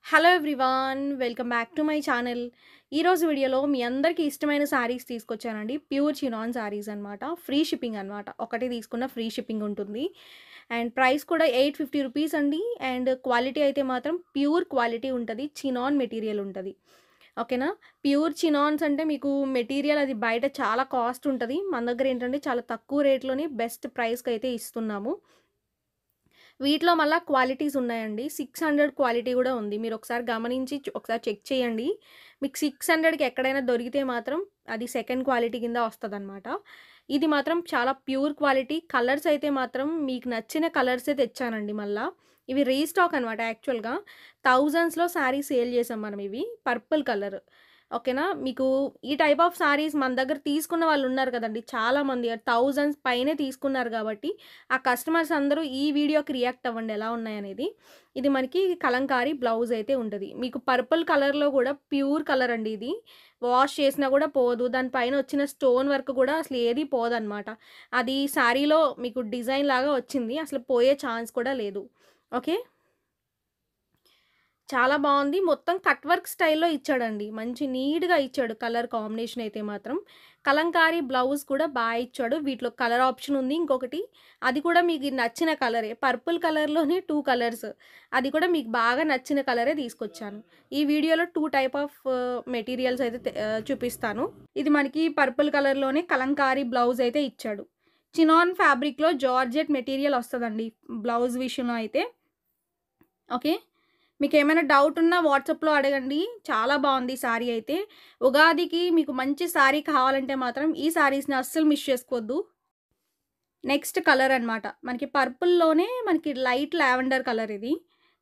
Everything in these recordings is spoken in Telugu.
Hello everyone welcome back to my channel. ఈరోజు వీడియోలో మీ అందరికీ ఇష్టమైన శారీస్ తీసుకొచ్చానండి. ప్యూర్ చినాన్ శారీస్ అనమాట. ఫ్రీ షిప్పింగ్ అనమాట. ఒకటి తీసుకున్న ఫ్రీ షిప్పింగ్ ఉంటుంది. అండ్ ప్రైస్ కూడా 850 రూపీస్ అండి. అండ్ క్వాలిటీ అయితే మాత్రం ప్యూర్ క్వాలిటీ ఉంటుంది. చినాన్ మెటీరియల్ ఉంటుంది. ఓకేనా. ప్యూర్ చినాన్స్ అంటే మీకు మెటీరియల్ అది బయట చాలా కాస్ట్ ఉంటుంది. మన దగ్గర ఏంటంటే చాలా తక్కువ రేట్లోనే బెస్ట్ ప్రైస్కి అయితే ఇస్తున్నాము. వీటిలో మళ్ళా క్వాలిటీస్ ఉన్నాయండి. 600 క్వాలిటీ గూడా ఉంది. మీరొకసారి గమనించి ఒకసారి చెక్ చేయండి. మీకు 600కి ఎక్కడైనా దొరికితే మాత్రం అది సెకండ్ క్వాలిటీ కింద వస్తదనమాట. ఇది మాత్రం చాలా ప్యూర్ క్వాలిటీ. కలర్స్ అయితే మాత్రం మీకు నచ్చిన కలర్సే తెచ్చానండి మళ్ళా. ఇవి రీస్టాక్ అనమాట యాక్చువల్‌గా. థౌజండ్స్‌లో శారీస్ సేల్ చేసాం మనం ఇవి. Purple colour. ఓకేనా. మీకు ఈ టైప్ ఆఫ్ శారీస్ మన దగ్గర తీసుకున్న వాళ్ళున్నారు కదండీ చాలామంది. థౌజండ్స్ పైనే తీసుకున్నారు కాబట్టి ఆ కస్టమర్స్ అందరూ ఈ వీడియోకి రియాక్ట్ అవ్వండి ఎలా ఉన్నాయనేది. ఇది మనకి కలంకారీ బ్లౌజ్ అయితే ఉంటది. మీకు పర్పుల్ కలర్‌లో గూడా ప్యూర్ కలర్ అండి ఇది. వాష్ చేసినా గూడా పోదు. దాని పైన వచ్చిన స్టోన్ వర్క్ గూడా అసలు ఏది పోదనమాట. అది శారీలో మీకు డిజైన్ లాగా వచ్చింది. అసలు పోయే ఛాన్స్ కూడా లేదు. ఓకే. చాలా బావుంది. మొత్తం కట్ వర్క్ స్టైల్‌లో ఇచ్చాడండి. మంచి నీట్‌గా ఇచ్చాడు కలర్ కాంబినేషన్ అయితే మాత్రం. కలంకారీ బ్లౌజ్ కూడా ఇచ్చాడు. వీటిలో కలర్ ఆప్షన్ ఉంది ఇంకొకటి. అది కూడా మీకు నచ్చిన కలరే. పర్పుల్ కలర్‌లోనే 2 కలర్స్. అది కూడా మీకు బాగా నచ్చిన కలరే తీసుకొచ్చాను. ఈ వీడియోలో 2 టైప్ ఆఫ్ మెటీరియల్స్ అయితే చూపిస్తాను. ఇది మనకి పర్పుల్ కలర్‌లోనే కలంకారీ బ్లౌజ్ అయితే ఇచ్చాడు. చినాన్ ఫ్యాబ్రిక్‌లో జార్జెట్ మెటీరియల్ వస్తదండి బ్లౌజ్ విషయంలో అయితే. ఓకే. మీకేమైనా డౌట్ ఉన్నా వాట్సాప్‌లో అడగండి. చాలా బావుంది సారీ అయితే. ఉగాదికి మీకు మంచి సారీ కావాలంటే మాత్రం ఈ సారీస్‌ని అస్సలు మిస్ చేసుకోవద్దు. నెక్స్ట్ కలర్ అనమాట. మనకి పర్పుల్‌లోనే మనకి లైట్ లావెండర్ కలర్ ఇది.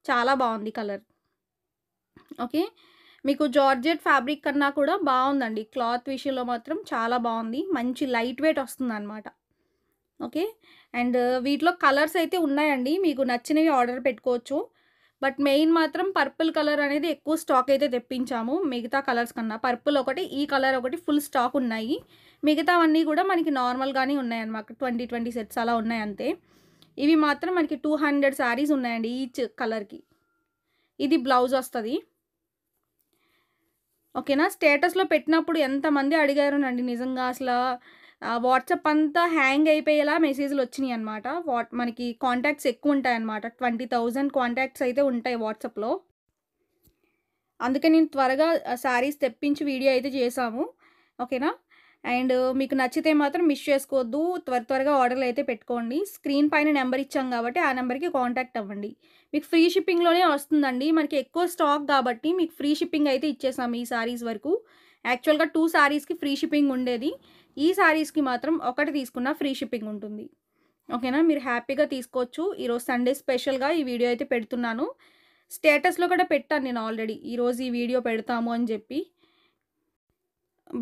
చాలా బావుంది కలర్. ఓకే. మీకు జార్జెట్ ఫ్యాబ్రిక్ కన్నా కూడా బావుందండి. క్లాత్ విషయంలో మాత్రం చాలా బావుంది. మంచి లైట్ వెయిట్ వస్తుందనమాట. ఓకే. అండ్ వీటిలో కలర్స్ అయితే ఉన్నాయండి. మీకు నచ్చినవి ఆర్డర్ పెట్టుకోవచ్చు. బట్ మెయిన్ మాత్రం పర్పుల్ కలర్ అనేది ఎక్కువ స్టాక్ అయితే తెప్పించాము. మిగతా కలర్స్ కన్నా. పర్పుల్ ఒకటి, ఈ కలర్ ఒకటి ఫుల్ స్టాక్ ఉన్నాయి. మిగతావన్నీ కూడా మనకి నార్మల్‌గానే ఉన్నాయన్నమాట. 20, 20 సెట్స్ అలా ఉన్నాయి అంతే. ఇవి మాత్రం మనకి 200 శారీస్ ఉన్నాయండి ఈచ్ కలర్‌కి. ఇది బ్లౌజ్ వస్తది. ఓకేనా. స్టేటస్‌లో పెట్టినప్పుడు ఎంతమంది అడిగారోనండి నిజంగా అసలా వాట్సాప్ అంతా హ్యాంగ్ అయిపోయేలా మెసేజ్‌లొచ్చినియనమాట. మనకి కాంటాక్ట్స్ ఎక్కువుంటాయనమాట. 20,000 కాంటాక్ట్స్ అయితే ఉంటాయి వాట్సాప్‌లో. అందుకే నేను త్వరగా శారీస్ తెప్పించి వీడియో అయితే చేశాము. ఓకేనా. అండ్ మీకు నచ్చితే మాత్రం మిస్ చేసుకోవద్దు. త్వరగా ఆర్డర్‌లు అయితే పెట్టుకోండి. స్క్రీన్ పైన నెంబర్ ఇచ్చాం కాబట్టి ఆ నెంబర్‌కి కాంటాక్ట్ అవ్వండి. మీకు ఫ్రీ షిప్పింగ్‌లోనే వస్తుందండి. మనకి ఎక్కువ స్టాక్ కాబట్టి మీకు ఫ్రీ షిప్పింగ్ అయితే ఇచ్చేసాం ఈ శారీస్ వరకు. యాక్చువల్‌గా 2 శారీస్‌కి ఫ్రీ షిప్పింగ్ ఉండేది. ఈ శారీస్‌కి మాత్రం ఒకటి తీసుకున్న ఫ్రీ షిప్పింగ్ ఉంటుంది. ఓకేనా. మీరు హ్యాపీగా తీసుకోవచ్చు. ఈరోజు సండే స్పెషల్‌గా ఈ వీడియో అయితే పెడుతున్నాను. స్టేటస్‌లో కూడా పెట్టాను నేను ఆల్రెడీ. ఈరోజు ఈ వీడియో పెడతాము అని చెప్పి.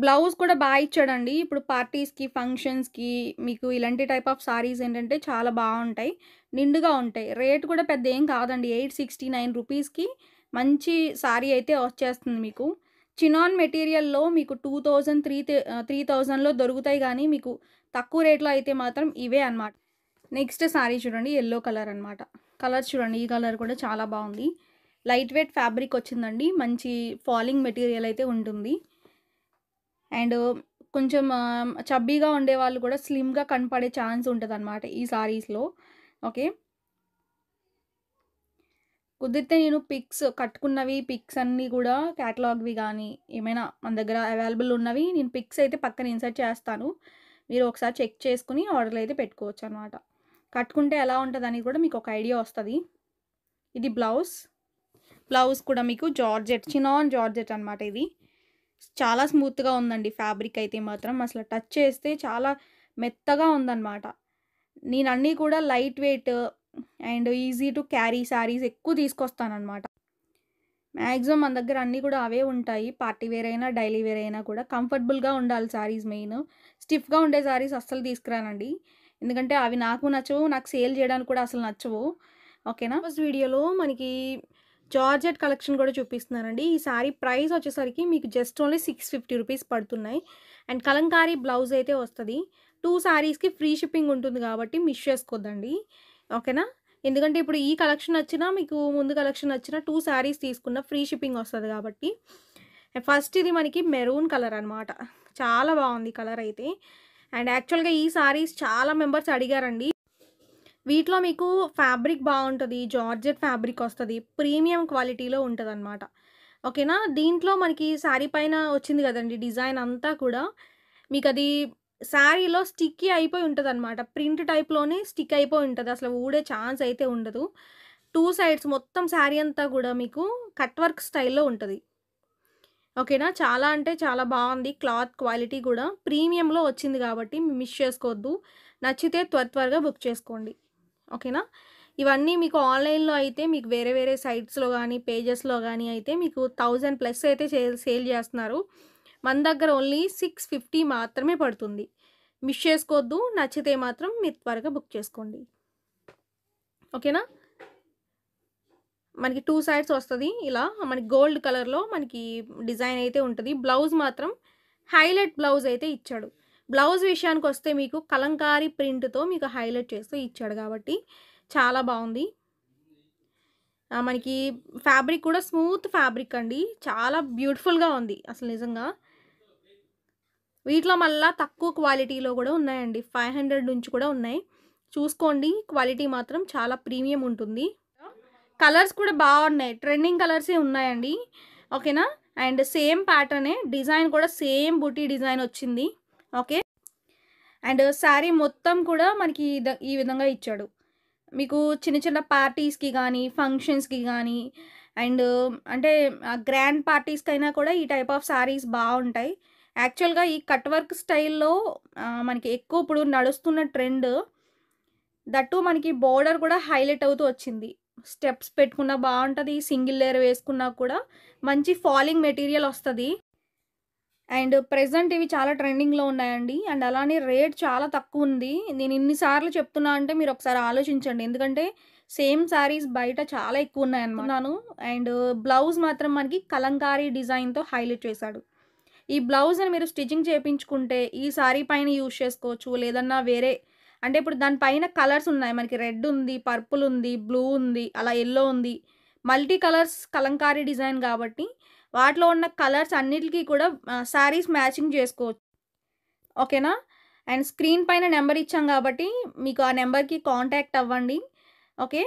బ్లౌజ్ కూడా ఇచ్చాడండి. ఇప్పుడు పార్టీస్‌కి, ఫంక్షన్స్‌కి మీకు ఇలాంటి టైప్ ఆఫ్ సారీస్ ఏంటంటే చాలా బావుంటాయి. నిండుగా ఉంటాయి. రేట్ కూడా పెద్ద ఏం కాదండి. 869 రూపీస్‌కి మంచి సారీ అయితే వచ్చేస్తుంది మీకు. చినాన్ మెటీరియల్‌లో మీకు 2000, 3000లో దొరుకుతాయి గానీ, మీకు తక్కువ రేట్‌లో అయితే మాత్రం ఇవే అన్నమాట. నెక్స్ట్ సారీ చూడండి. యెల్లో కలర్ అనమాట. కలర్ చూడండి. ఈ కలర్ కూడా చాలా బావుంది. లైట్ వెయిట్ ఫ్యాబ్రిక్ వచ్చిందండి. మంచి ఫాలింగ్ మెటీరియల్ అయితే ఉంటుంది. అండ్ కొంచెం చబ్బీగా ఉండేవాళ్ళు కూడా స్లిమ్‌గా కనపడే ఛాన్స్ ఉంటదనమాట ఈ సారీస్‌లో. ఓకే. కుదిరితే నేను కట్టుకున్నవి పిక్స్ అన్నీ కూడా క్యాటలాగ్‌వి గానీ, ఏమైనా మన దగ్గర అవైలబుల్ ఉన్నవి నేను పిక్స్ అయితే పక్కన ఇన్సర్ట్ చేస్తాను. మీరు ఒకసారి చెక్ చేసుకొని ఆర్డర్‌లు అయితే పెట్టుకోవచ్చనమాట. కట్టుకుంటే ఎలా ఉంటదని కూడా మీకు ఒక ఐడియా వస్తది. ఇది బ్లౌజ్. బ్లౌజ్ కూడా మీకు జార్జెట్, చినాన్ జార్జెట్ అనమాట ఇది. చాలా స్మూత్‌గా ఉందండి ఫ్యాబ్రిక్ అయితే మాత్రం. అసలు టచ్ చేస్తే చాలా మెత్తగా ఉందనమాట. నేనన్నీ కూడా light weight and easy to carry saris ఎక్కువ తీసుకొస్తాననమాట. మాక్సిమం మన దగ్గర అన్నీ కూడా అవే ఉంటాయి. పార్టీ వేర్ అయినా, డైలీ వేర్ అయినా కూడా కంఫర్టబుల్‌గా ఉండాలి శారీస్ మెయిన్. స్టిఫ్‌గా ఉండే శారీస్ అస్సలు తీసుకురానండి. ఎందుకంటే అవి నాకు నచ్చవు. నాకు సేల్ చేయడానికి కూడా అసలు నచ్చవు. ఓకేనా. ఫస్ట్ వీడియోలో మనకి జార్జెట్ కలెక్షన్ కూడా చూపిస్తున్నానండి. ఈ సారీ ప్రైస్ వచ్చేసరికి మీకు జస్ట్ ఓన్లీ 650 రూపీస్ పడుతున్నాయి. అండ్ కలంకారీ బ్లౌజ్ అయితే వస్తది. 2 సారీస్‌కి ఫ్రీ షిప్పింగ్ ఉంటుంది కాబట్టి మిస్ చేసుకోద్దండి. ఓకేనా. ఎందుకంటే ఇప్పుడు ఈ కలెక్షన్ నచ్చినా, మీకు ముందు కలెక్షన్ నచ్చినా 2 శారీస్ తీసుకున్న ఫ్రీ షిప్పింగ్ వస్తది కాబట్టి. ఫస్ట్ ఇది మనకి మెరూన్ కలర్ అనమాట. చాలా బావుంది కలర్ అయితే. అండ్ యాక్చువల్‌గా ఈ శారీస్ చాలా మెంబర్స్ అడిగారండి. వీటిలో మీకు ఫ్యాబ్రిక్ బావుంటది. జార్జెట్ ఫ్యాబ్రిక్ వస్తది. ప్రీమియం క్వాలిటీలో ఉంటదనమాట. ఓకేనా? దీంట్లో మనకి శారీ పైన వచ్చింది గదండీ డిజైన్ అంతా కూడా మీకది శారీలో స్టిక్కీ అయిపోయి ఉంటదనమాట. ప్రింట్ టైప్‌లోనే స్టిక్ అయిపోయి ఉంటది. అసలు ఊడే ఛాన్స్ అయితే ఉండదు. 2 సైడ్స్ మొత్తం శారీ అంతా గూడా మీకు కట్ వర్క్ స్టైల్‌లో ఉంటది. ఓకేనా? చాలా అంటే చాలా బావుంది. క్లాత్ క్వాలిటీ గూడా ప్రీమియంలో వచ్చింది గాబట్టి మిస్ చేసుకోవద్దు. నచ్చితే త్వరగా బుక్ చేసుకోండి. ఓకేనా? ఇవన్నీ మీకు ఆన్‌లైన్‌లో అయితే మీకు వేరే వేరే సైట్స్‌లో గానీ, పేజెస్‌లో గానీ అయితే మీకు 1000 ప్లస్ అయితే సేల్ జేస్తున్నారు. మన దగ్గర ఓన్లీ 650 మాత్రమే పడుతుంది. మిస్ చేసుకోవద్దు. నచ్చితే మాత్రం మీరు త్వరగా బుక్ చేసుకోండి. ఓకేనా? మనకి 2 సైడ్స్ వస్తది. ఇలా మనకి గోల్డ్ కలర్‌లో మనకి డిజైన్ అయితే ఉంటది. బ్లౌజ్ మాత్రం హైలైట్ బ్లౌజ్ అయితే ఇచ్చాడు. బ్లౌజ్ విషయానికొస్తే మీకు కలంకారీ ప్రింట్‌తో మీకు హైలైట్ చేస్తూ ఇచ్చాడు కాబట్టి చాలా బావుంది. మనకి ఫ్యాబ్రిక్ కూడా స్మూత్ ఫ్యాబ్రిక్ అండి. చాలా బ్యూటిఫుల్‌గా ఉంది అసలు నిజంగా. వీటిలో మళ్ళా తక్కువ క్వాలిటీలో గూడా ఉన్నాయండి. 500 నుంచి కూడా ఉన్నాయి. చూసుకోండి. క్వాలిటీ మాత్రం చాలా ప్రీమియం ఉంటుంది. కలర్స్ కూడా బావున్నాయి. ట్రెండింగ్ కలర్సే ఉన్నాయండి. ఓకేనా? అండ్ సేమ్ ప్యాటర్నే డిజైన్ కూడా సేమ్ బుటీ డిజైన్ వచ్చింది. ఓకే. అండ్ శారీ మొత్తం కూడా మనకి ఈ విధంగా ఇచ్చాడు. మీకు చిన్న చిన్న పార్టీస్‌కి గానీ, ఫంక్షన్స్‌కి గానీ అండ్ అంటే గ్రాండ్ పార్టీస్‌కైనా కూడా ఈ టైప్ ఆఫ్ శారీస్ బావుంటాయి. యాక్చువల్‌గా ఈ కట్ వర్క్ స్టైల్‌లో మనకి ఎక్కువ ఇప్పుడు నడుస్తున్న ట్రెండ్ దట్టు మనకి బోర్డర్ కూడా హైలైట్ అవుతూ వచ్చింది. స్టెప్స్ పెట్టుకున్నా బావుంటది. సింగిల్ లేయర్ వేసుకున్నా కూడా మంచి ఫాలింగ్ మెటీరియల్ వస్తది. అండ్ ప్రెజెంట్ ఇవి చాలా ట్రెండింగ్‌లో ఉన్నాయండి. అండ్ అలానే రేట్ చాలా తక్కువుంది. నేను ఇన్ని సార్లు చెప్తున్నా అంటే మీరు ఒకసారి ఆలోచించండి. ఎందుకంటే సేమ్ శారీస్ బయట చాలా ఎక్కువున్నాయన్నమాట. అండ్ బ్లౌజ్ మాత్రం మనకి కలంకారీ డిజైన్‌తో హైలైట్ చేశాడు. ఈ బ్లౌజ్‌ని మీరు స్టిచ్చింగ్ చేపించుకుంటే ఈ సారీ పైన యూజ్ చేసుకోవచ్చు. లేదన్నా వేరే అంటే ఇప్పుడు దాని పైన కలర్స్ ఉన్నాయి. మనకి రెడ్ ఉంది, పర్పుల్ ఉంది, బ్లూ ఉంది, అలా యెల్లో ఉంది. మల్టీ కలర్స్ కలంకారీ డిజైన్ గాబట్టి వాటిలో ఉన్న కలర్స్ అన్నిటికి కూడా శారీస్ మ్యాచింగ్ చేసుకోవచ్చు. ఓకేనా? అండ్ స్క్రీన్ పైన నంబర్ ఇచ్చాం గాబట్టి మీకు ఆ నంబర్‌కి కాంటాక్ట్ అవ్వండి. ఓకే.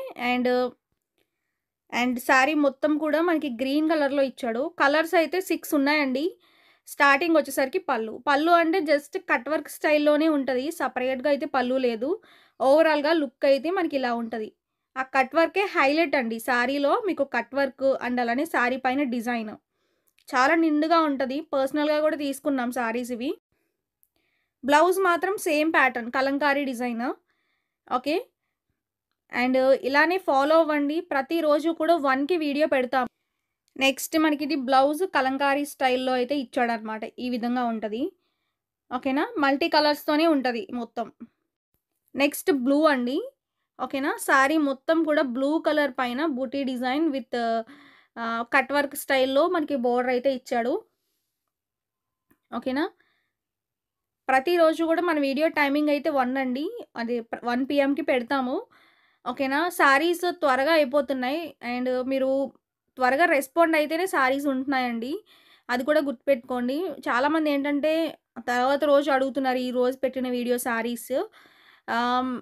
అండ్ శారీ మొత్తం కూడా మనకి గ్రీన్ కలర్‌లో ఇచ్చాడు. కలర్స్ అయితే 6 ఉన్నాయండి. స్టార్టింగ్ వచ్చేసరికి పళ్ళు. పళ్ళు అంటే జస్ట్ కట్ వర్క్ స్టైల్‌లోనే ఉంటది. సెపరేట్‌గా అయితే పళ్ళు లేదు. ఓవరాల్‌గా లుక్ అయితే మనకి ఇలా ఉంటది. ఆ కట్ వర్కే హైలైట్ అండి. శారీలో మీకు కట్ వర్క్ అండ్ అలానే శారీ పైన డిజైన్. చాలా నిండుగా ఉంటది. పర్సనల్‌గా కూడా తీసుకున్నాం శారీస్ ఇవి. బ్లౌజ్ మాత్రం same pattern Kalamkari design. Okay. And ఇలానే ఫాలో అవ్వండి. ప్రతిరోజు కూడా 1కి వీడియో పెడతాం. నెక్స్ట్ మనకిది బ్లౌజ్ కలంకారీ స్టైల్‌లో అయితే ఇచ్చాడనమాట. ఈ విధంగా ఉంటది. ఓకేనా? మల్టీ కలర్స్‌తోనే ఉంటది మొత్తం. నెక్స్ట్ బ్లూ అండి. ఓకేనా? శారీ మొత్తం కూడా బ్లూ కలర్ పైన బూటీ డిజైన్ విత్ కట్ వర్క్ స్టైల్‌లో మనకి బోర్డర్ అయితే ఇచ్చాడు. ఓకేనా? ప్రతిరోజు కూడా మన వీడియో టైమింగ్ అయితే 1 అండి. అది 1 పీఎంకి పెడతాము. ఓకేనా? శారీస్ త్వరగా అయిపోతున్నాయి. అండ్ మీరు త్వరగా రెస్పాండ్ అయితేనే శారీస్ ఉంటున్నాయండి. అది కూడా గుర్తుపెట్టుకోండి. చాలామంది ఏంటంటే తర్వాత రోజు అడుగుతున్నారు. ఈ రోజు పెట్టిన వీడియో శారీస్. ఆహ్,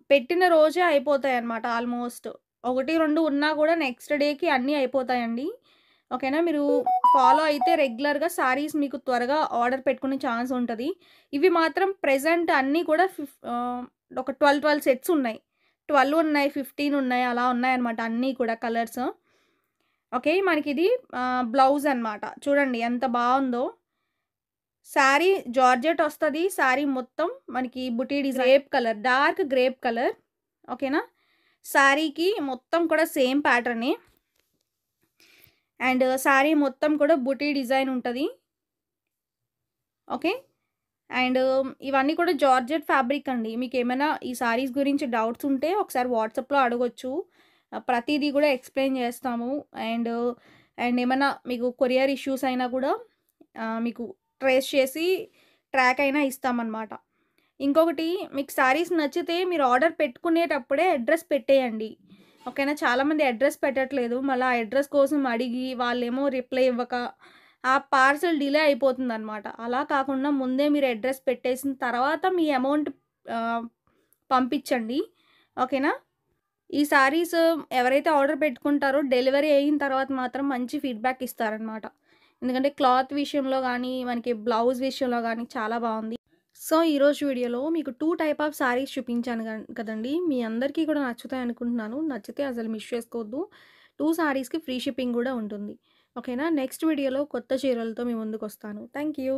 పెట్టిన రోజే అయిపోతాయన్నమాట ఆల్మోస్ట్. 1, 2 ఉన్నా కూడా నెక్స్ట్ డేకి అన్నీ అయిపోతాయండి. ఓకేనా? మీరు ఫాలో అయితే రెగ్యులర్‌గా శారీస్ మీకు త్వరగా ఆర్డర్ పెట్టుకునే ఛాన్స్ ఉంటది. ఇవి మాత్రం ప్రెజెంట్ అన్నీ కూడా ఒక 12 సెట్స్ ఉన్నాయి. 12 ఉన్నాయి, 15 ఉన్నాయి. అలా ఉన్నాయన్నమాట అన్నీ కూడా కలర్స్. ఓకే. మనకిది బ్లౌజ్ అన్నమాట. చూడండి ఎంత బావుందో. శారీ జార్జెట్ వస్తది. శారీ మొత్తం మనకి బుటీ design grape colour, dark grape colour. ఓకేనా? శారీకి మొత్తం కూడా సేమ్ ప్యాటర్నే. అండ్ శారీ మొత్తం కూడా బుటీ డిజైన్ ఉంటది. ఓకే. అండ్ ఇవన్నీ కూడా జార్జెట్ ఫ్యాబ్రిక్ అండి. మీకేమైనా ఈ శారీస్ గురించి డౌట్స్ ఉంటే ఒకసారి వాట్సాప్‌లో అడగొచ్చు. ప్రతీదీ కూడా ఎక్స్‌ప్లెయిన్ చేస్తాము. అండ్ ఏమన్నా మీకు కొరియర్ ఇష్యూస్ అయినా కూడా మీకు ట్రేస్ చేసి ట్రాక్ అయినా ఇస్తామన్నమాట. ఇంకొకటి మీకు శారీస్ నచ్చితే మీరు ఆర్డర్ పెట్టుకునేటప్పుడే అడ్రస్ పెట్టేయండి. ఓకేనా? చాలామంది అడ్రస్ పెట్టట్లేదు. మళ్ళా ఆ అడ్రస్ కోసం అడిగి వాళ్ళేమో రిప్లై ఇవ్వక ఆ పార్సెల్ డిలే అయిపోతుందనమాట. అలా కాకుండా ముందే మీరు అడ్రస్ పెట్టేసిన తర్వాత మీ అమౌంట్ ఆహ్, పంపించండి. ఓకేనా? ఈ శారీస్ ఎవరైతే ఆర్డర్ పెట్టుకుంటారో డెలివరీ అయిన తర్వాత మాత్రం మంచి ఫీడ్‌బ్యాక్ ఇస్తారనమాట. ఎందుకంటే క్లాత్ విషయంలో గానీ, మనకి బ్లౌజ్ విషయంలో గానీ చాలా బావుంది. సో, ఈరోజు వీడియోలో మీకు 2 టైప్ ఆఫ్ శారీస్ చూపించాను కదండీ! మీ అందరికీ కూడా నచ్చుతాయనుకుంటున్నాను. నచ్చితే అసలు మిస్ చేసుకోవద్దు. 2 శారీస్‌కి ఫ్రీ షిప్పింగ్ గూడా ఉంటుంది. ఓకేనా? నెక్స్ట్ వీడియోలో కొత్త చీరలతో మీ ముందుకొస్తాను. Thank you.